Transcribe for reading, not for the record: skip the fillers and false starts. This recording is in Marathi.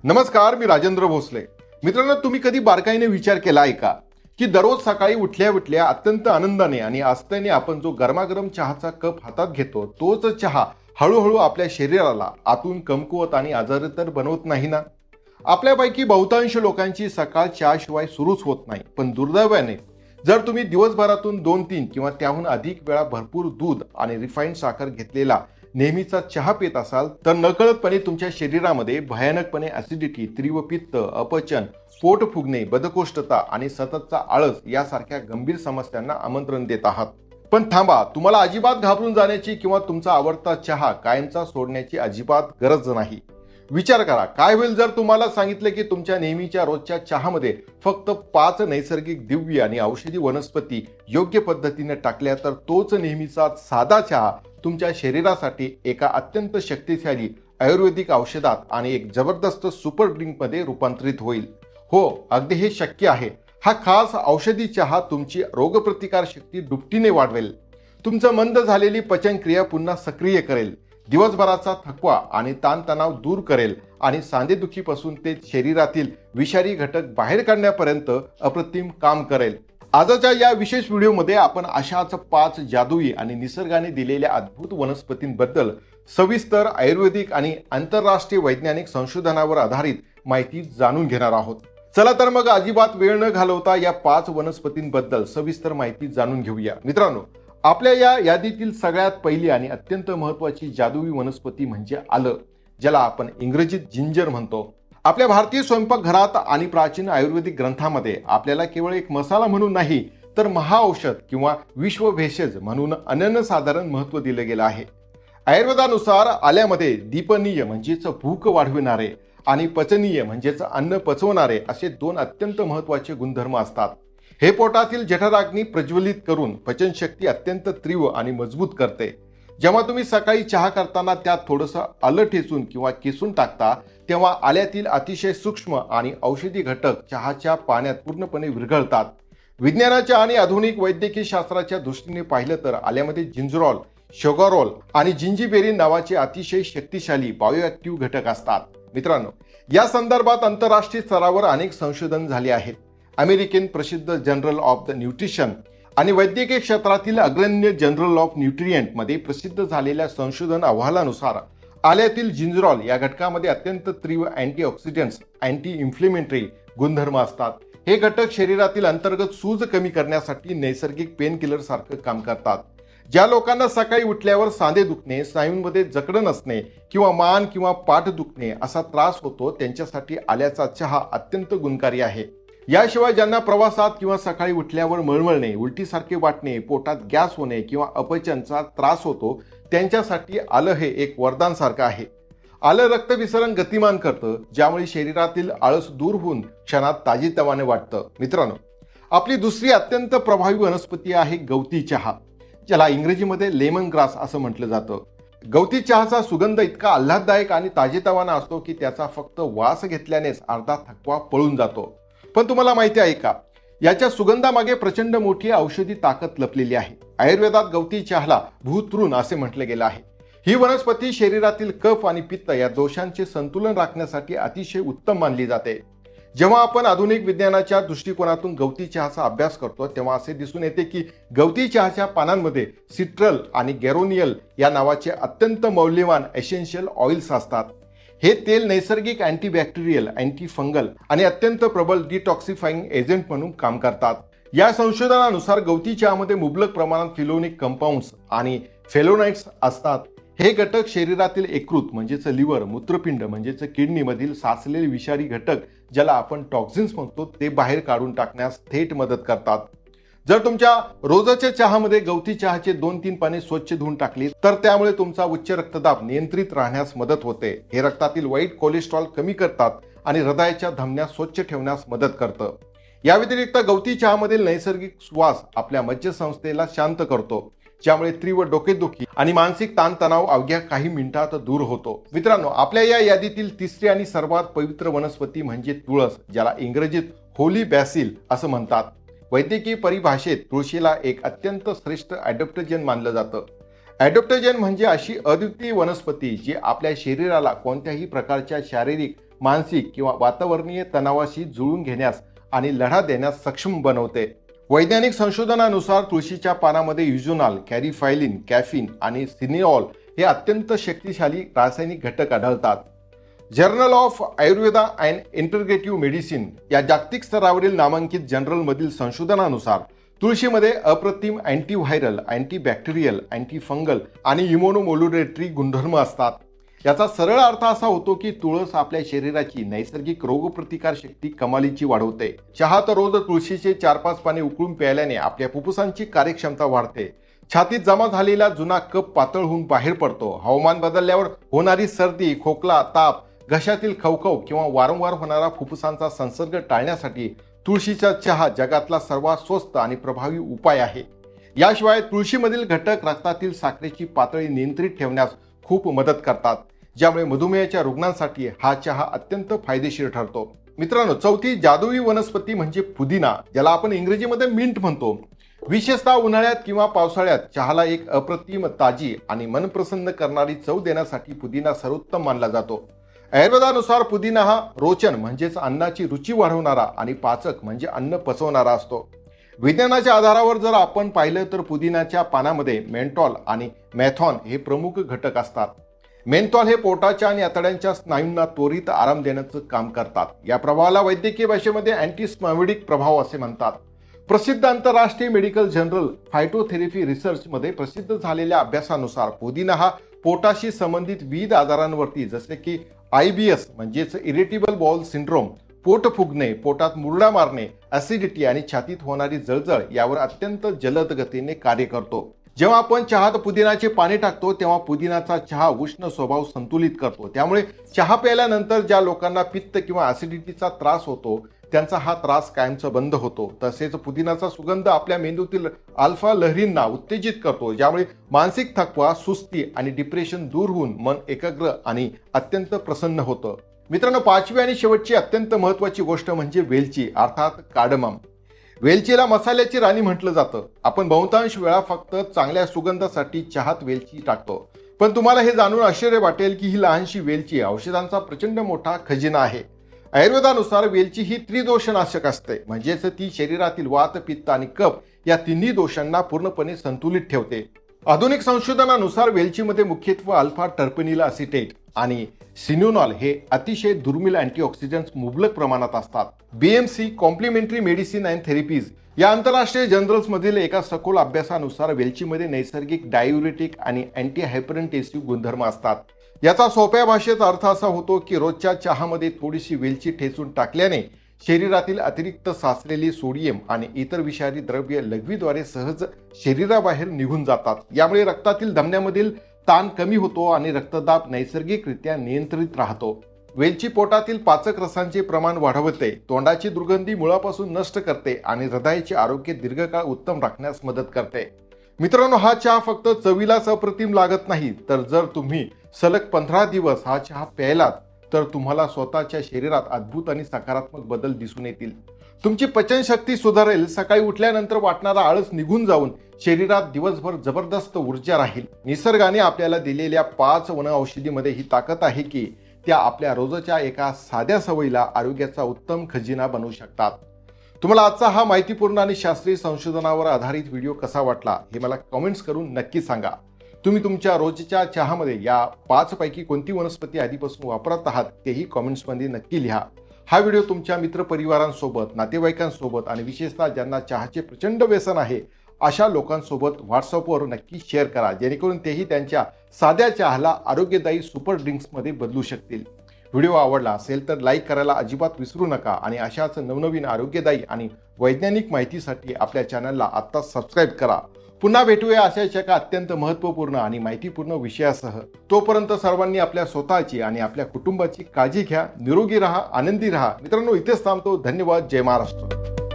नमस्कार, मी राजेंद्र भोसले. मित्रांनो, तुम्ही कधी बारकाईने विचार केला आहे का की दररोज सकाळी उठल्या उठल्या अत्यंत आनंदाने आणि आस्थेने आपण जो गरमागरम चहाचा कप हातात घेतो तोच चहा हळूहळू आपल्या शरीराला आतून कमकुवत आणि आजारी तर बनवत नाही ना. आपल्यापैकी बहुतांश लोकांची सकाळ चहाशिवाय सुरूच होत नाही. पण दुर्दैवाने जर तुम्ही दिवसभरातून 2-3 किंवा त्याहून अधिक वेळा भरपूर दूध आणि रिफाईंड साखर घेतलेला नेहमीचा चहा पित असाल तर नकळतपणे तुमच्या शरीरामध्ये भयानकपणे ऍसिडिटी, तीव्र पित्त, अपचन, पोट फुगणे, बद्धकोष्ठता आणि सततचा आळस यासारख्या गंभीर समस्यांना आमंत्रण देत आहात. पण थांबा, तुम्हाला अजिबात घाबरून जाण्याची किंवा तुमचा आवडता चहा कायमचा सोडण्याची अजिबात गरज नाही. विचार करा, काय होईल जर तुम्हाला सांगितले की तुमच्या नेहमीच्या रोजच्या चहामध्ये फक्त 5 नैसर्गिक दिव्य आणि औषधी वनस्पती योग्य पद्धतीने टाकल्या तर तोच नेहमीचा साधा चहा तुमच्या शरीरासाठी एका अत्यंत शक्तिशाली आयुर्वेदिक औषधात आणि एक जबरदस्त सुपर ड्रिंकमध्ये रूपांतरित होईल. हो, अगदी हे शक्य आहे. हा खास औषधी चहा तुमची रोगप्रतिकार शक्ती दुपटीने वाढवेल, तुमचं मंद झालेली पचनक्रिया पुन्हा सक्रिय करेल, दिवसभराचा थकवा आणि ताणतणाव दूर करेल आणि सांधेदुखीपासून ते शरीरातील विषारी घटक बाहेर काढण्यापर्यंत अप्रतिम काम करेल. आजच्या या विशेष व्हिडिओमध्ये आपण अशाच 5 जादुई आणि निसर्गाने दिलेल्या अद्भुत वनस्पतींबद्दल सविस्तर आयुर्वेदिक आणि आंतरराष्ट्रीय वैज्ञानिक संशोधनावर आधारित माहिती जाणून घेणार आहोत. चला तर मग अजिबात वेळ न घालवता या 5 वनस्पतींबद्दल सविस्तर माहिती जाणून घेऊया. मित्रांनो, आपल्या या यादीतील सगळ्यात पहिली आणि अत्यंत महत्त्वाची जादुई वनस्पती म्हणजे आलं, ज्याला आपण इंग्रजीत जिंजर म्हणतो. आपल्या भारतीय स्वयंपाकघरात आणि प्राचीन आयुर्वेदिक ग्रंथामध्ये आपल्याला केवळ एक मसाला म्हणून नाही तर महाऔषध किंवा विश्वभेषज म्हणून अनन्यसाधारण महत्त्व दिलं गेलं आहे. आयुर्वेदानुसार आल्यामध्ये दीपनीय म्हणजेच भूक वाढविणारे आणि पचनीय म्हणजेच अन्न पचवणारे असे 2 अत्यंत महत्त्वाचे गुणधर्म असतात. हे पोटातील जठराग्नी प्रज्वलित करून पचनशक्ती अत्यंत तीव्र आणि मजबूत करते. जेव्हा तुम्ही सकाळी चहा करताना त्यात थोडंसं आलं ठेचून किंवा किसून टाकता तेव्हा आल्यातील अतिशय सूक्ष्म आणि औषधी घटक चहाच्या पाण्यात पूर्णपणे विरघळतात. विज्ञानाच्या आणि आधुनिक वैद्यकीय शास्त्राच्या दृष्टीने पाहिलं तर आल्यामध्ये जिंजरॉल, शुगरॉल आणि जिंजीबेरिन नावाचे अतिशय शक्तिशाली बायोॲक्टिव्ह घटक असतात. मित्रांनो, या संदर्भात आंतरराष्ट्रीय स्तरावर अनेक संशोधन झाले आहेत. अमेरिकन प्रसिद्ध जर्नल ऑफ द न्यूट्रिशन आणि वैद्यकीय क्षेत्रातील अग्रण्य जर्नल ऑफ न्यूट्रिएंट मध्ये प्रसिद्ध झालेल्या संशोधन अहवालानुसार आल्यातील जिंजरॉल या घटकामध्ये अत्यंत तीव्र अँटीऑक्सिडंट्स, अँटी इन्फ्लेमेटरी गुणधर्म असतात. हे घटक शरीरातील अंतर्गत सूज कमी करण्यासाठी नैसर्गिक पेन किलर सारखं काम करतात. ज्या लोकांना सकाळी उठल्यावर सांधे दुखणे, स्नायूंमध्ये जकड नसणे किंवा मान किंवा पाठ दुखणे असा त्रास होतो त्यांच्यासाठी आल्याचा चहा अत्यंत गुणकारी आहे. याशिवाय ज्यांना प्रवासात किंवा सकाळी उठल्यावर मळमळणे, उलटीसारखे वाटणे, पोटात गॅस होणे किंवा अपचनचा त्रास होतो त्यांच्यासाठी आलं हे एक वरदान सारखं आहे. आलं रक्तविसरण गतिमान करतं, ज्यामुळे शरीरातील आळस दूर होऊन क्षणात ताजीतवाने वाटतं. मित्रांनो, आपली दुसरी अत्यंत प्रभावी वनस्पती आहे गवती चहा, ज्याला इंग्रजीमध्ये लेमन ग्रास असं म्हटलं जातं. गवती चहाचा सुगंध इतका आल्हाददायक आणि ताजेतवाना असतो की त्याचा फक्त वास घेतल्यानेच अर्धा थकवा पळून जातो. पण तुम्हाला माहिती आहे का, याच्या सुगंधामागे प्रचंड मोठी औषधी ताकद लपलेली आहे. आयुर्वेदात गवती चहाला भूतृण असे म्हटले गेले आहे. ही वनस्पती शरीरातील कफ आणि पित्त या दोषांचे संतुलन राखण्यासाठी अतिशय उत्तम मानली जाते. जेव्हा आपण आधुनिक विज्ञानाच्या दृष्टिकोनातून गवती चहाचा अभ्यास करतो तेव्हा असे दिसून येते की गवती चहाच्या पानांमध्ये सिट्रल आणि गॅरोनियल या नावाचे अत्यंत मौल्यवान एसेन्शियल ऑइल्स असतात. हे तेल नैसर्गिक अँटीबॅक्टेरियल, अँटीफंगल आणि अत्यंत प्रबल डिटॉक्सिफाईंग एजंट म्हणून काम करतात. या संशोधनानुसार गवती चहामध्ये मुबलक प्रमाणात फिलोनिक कंपाऊंड्स आणि फेलोनाइट्स असतात. हे घटक शरीरातील यकृत म्हणजेच लिव्हर, मूत्रपिंड म्हणजेच किडनीमधील साचलेले विषारी घटक ज्याला आपण टॉक्झिन्स म्हणतो ते बाहेर काढून टाकण्यास थेट मदत करतात. जर तुमच्या रोजच्या चहामध्ये गवती चहाचे 2-3 पाने स्वच्छ धुवून टाकली तर त्यामुळे तुमचा उच्च रक्तदाब नियंत्रित राहण्यास मदत होते. हे रक्तातील वाईट कोलेस्ट्रॉल कमी करतात आणि हृदयाच्या धमन्या स्वच्छ ठेवण्यास मदत करतं. या व्यतिरिक्त गवती चहामधील नैसर्गिक सुवास आपल्या मज्जसंस्थेला शांत करतो, ज्यामुळे तीव्र डोकेदुखी आणि मानसिक ताणतणाव अवघ्या काही मिनिटात दूर होतो. मित्रांनो, आपल्या या यादीतील तिसरी आणि सर्वात पवित्र वनस्पती म्हणजे तुळस, ज्याला इंग्रजीत होली बॅसिल असं म्हणतात. वैद्यकीय परिभाषेत तुळशीला एक अत्यंत श्रेष्ठ ॲडॉप्टोजन मानलं जातं. ॲडॉप्टोजन म्हणजे अशी अद्वितीय वनस्पती जी आपल्या शरीराला कोणत्याही प्रकारच्या शारीरिक मानसिक किंवा वातावरणीय तणावाशी जुळून घेण्यास आणि लढा देण्यास सक्षम बनवते. वैज्ञानिक संशोधनानुसार तुळशीच्या पानामध्ये युजोनाल, कॅरिफायलिन, कॅफिन आणि सिनिऑल हे अत्यंत शक्तिशाली रासायनिक घटक आढळतात. Journal of Ayurveda and integrative medicine या जागतिक स्तरावरील नामांकित जर्नलमधील संशोधनानुसार तुळशीमध्ये अप्रतिम अँटीव्हायरल, अँटीबॅक्टेरियल, अँटीफंगल आणि इम्युनोमोड्युलेटरी गुणधर्म असतात. याचा सरळ अर्थ असा होतो की तुळस आपल्या शरीराची नैसर्गिक रोगप्रतिकार शक्ती कमालीची वाढवते. चहा तर रोज तुळशीचे 4-5 पाने उकळून प्यायल्याने आपल्या फुफ्फुसांची कार्यक्षमता वाढते. छातीत जमा झालेला जुना कप पातळ होऊन बाहेर पडतो. हवामान बदलल्यावर होणारी सर्दी, खोकला, ताप, घशातील खवखव किंवा वारंवार होणारा फुफ्फुसांचा संसर्ग टाळण्यासाठी तुळशीचा चहा जगातला सर्वात स्वस्त आणि प्रभावी उपाय आहे. याशिवाय तुळशीमधील घटक रक्तातील साखरेची पातळी नियंत्रित ठेवण्यास खूप मदत करतात, ज्यामुळे मधुमेहाच्या रुग्णांसाठी हा चहा अत्यंत फायदेशीर ठरतो. मित्रांनो, चौथी जादुई वनस्पती म्हणजे पुदिना, ज्याला आपण इंग्रजीमध्ये मिंट म्हणतो. विशेषतः उन्हाळ्यात किंवा पावसाळ्यात चहाला एक अप्रतिम ताजी आणि मन प्रसन्न करणारी चव देण्यासाठी पुदिना सर्वोत्तम मानला जातो. आयुर्वेदानुसार पुदिना हा रोचन म्हणजेच अन्नाची रुची वाढवणारा आणि पाचक म्हणजे अन्न पचवणारा असतो. विज्ञानाच्या आधारावर जर आपण पाहिलं तर पुदिनाच्या पानामध्ये मेंटॉल आणि मॅथॉन हे प्रमुख घटक असतात. मेंथॉल हे पोटाच्या आणि आतड्यांच्या स्नायूंना त्वरित आराम देण्याचं काम करतात. या प्रभावाला वैद्यकीय भाषेमध्ये अँटीस्मॅव्हिडिक प्रभाव असे म्हणतात. प्रसिद्ध आंतरराष्ट्रीय मेडिकल जर्नल फायटोथेरपी रिसर्चमध्ये प्रसिद्ध झालेल्या अभ्यासानुसार पुदिना हा पोटाशी संबंधित विविध आजारांवरती जसे की IBS म्हणजेच इरिटेबल बाउल सिंड्रोम, पोट फुगणे, पोटात मुरडा मारणे, ॲसिडिटी आणि छातीत होणारी जळजळ यावर अत्यंत जलद गतीने कार्य करतो. जेव्हा आपण चहात पुदिनाचे पाणी टाकतो तेव्हा पुदिनाचा चहा उष्ण स्वभाव संतुलित करतो. त्यामुळे चहा प्यायल्यानंतर ज्या लोकांना पित्त किंवा ॲसिडिटीचा त्रास होतो त्यांचा हा त्रास कायमचा बंद होतो. तसेच पुदिनाचा सुगंध आपल्या मेंदूतील अल्फा लहरींना उत्तेजित करतो, ज्यामुळे मानसिक थकवा, सुस्ती आणि डिप्रेशन दूर होऊन मन एकाग्र आणि अत्यंत प्रसन्न होतं. मित्रांनो, पाचवी आणि शेवटची अत्यंत महत्त्वाची गोष्ट म्हणजे वेलची अर्थात कार्डमम. वेलचीला मसाल्याची राणी म्हटलं जातं. आपण बहुतांश वेळा फक्त चांगल्या सुगंधासाठी चहात वेलची टाकतो, पण तुम्हाला हे जाणून आश्चर्य वाटेल की ही लहानशी वेलची औषधांचा प्रचंड मोठा खजिना आहे. आयुर्वेदानुसार वेलची ही त्रिदोषनाशक असते, म्हणजेच ती शरीरातील वात, पित्त आणि कफ या तिन्ही दोषांना पूर्णपणे संतुलित ठेवते. आधुनिक संशोधनानुसार वेलचीमध्ये मुख्यत्वे अल्फा टर्पेनिल असिटेट आणि सिन्युनॉल हे अतिशय दुर्मिळ अँटीऑक्सिडंट्स मुबलक प्रमाणात असतात. BMC complementary medicine and therapies या आंतरराष्ट्रीय जर्नल्समधील एका सखोल अभ्यासानुसार वेलचीमध्ये नैसर्गिक डायुरेटिक आणि अँटी हायपरटेन्सिव्ह गुणधर्म असतात. याचा सोप्या भाषेत अर्थ असा होतो की रोजच्या चहामध्ये थोडीशी वेलची ठेचून टाकल्याने शरीरातील अतिरिक्त साचलेली सोडियम आणि इतर विषारी द्रव्य लघवीद्वारे सहज शरीराबाहेर निघून जातात. यामुळे रक्तातील धमन्यांमधील ताण कमी होतो आणि रक्तदाब नैसर्गिकरित्या नियंत्रित राहतो. वेलची पोटातील पाचक रसांचे प्रमाण वाढवते, तोंडाची दुर्गंधी मुळापासून नष्ट करते आणि हृदयाचे आरोग्य दीर्घकाळ उत्तम राखण्यास मदत करते. मित्रांनो, हा चहा फक्त चवीलाच अप्रतिम लागत नाही, तर जर तुम्ही सलग 15 दिवस हा चहा प्यायलात तर तुम्हाला स्वतःच्या शरीरात अद्भुत आणि सकारात्मक बदल दिसून येतील. तुमची पचनशक्ती सुधारेल, सकाळी उठल्यानंतर वाटणारा आळस निघून जाऊन शरीरात दिवसभर जबरदस्त ऊर्जा राहील. निसर्गाने आपल्याला दिलेल्या 5 वनऔषधीमध्ये ही ताकद आहे की त्या आपल्या रोजच्या एका साध्या सवयीला आरोग्याचा उत्तम खजिना बनवू शकतात. तुम्हाला आजचा हा माहितीपूर्ण आणि शास्त्रीय संशोधनावर आधारित व्हिडिओ कसा वाटला हे मला कमेंट्स करून नक्की सांगा. तुम्ही तुमच्या रोजच्या चहामध्ये या 5 पैकी कोणती वनस्पती आधीपासून वापरत आहात तेही कमेंट्समध्ये नक्की लिहा. हा व्हिडिओ तुमच्या मित्रपरिवारांसोबत, नातेवाईकांसोबत आणि विशेषतः ज्यांना चहाचे प्रचंड व्यसन आहे अशा लोकांसोबत व्हॉट्सअपवर नक्की शेअर करा, जेणेकरून तेही त्यांच्या साध्या चहाला आरोग्यदायी सुपर ड्रिंक्समध्ये बदलू शकतील. व्हिडिओ आवडला असेल तर लाईक करायला अजिबात विसरू नका आणि अशाच नवनवीन आरोग्यदायी आणि वैज्ञानिक माहितीसाठी आपल्या चॅनलला आत्ताच सबस्क्राईब करा. पुन्हा भेटूया अशाच एका अत्यंत महत्त्वपूर्ण आणि माहितीपूर्ण विषयासह. तोपर्यंत सर्वांनी आपल्या स्वतःची आणि आपल्या कुटुंबाची काळजी घ्या. निरोगी राहा, आनंदी राहा. मित्रांनो, इथेच थांबतो. धन्यवाद. जय महाराष्ट्र.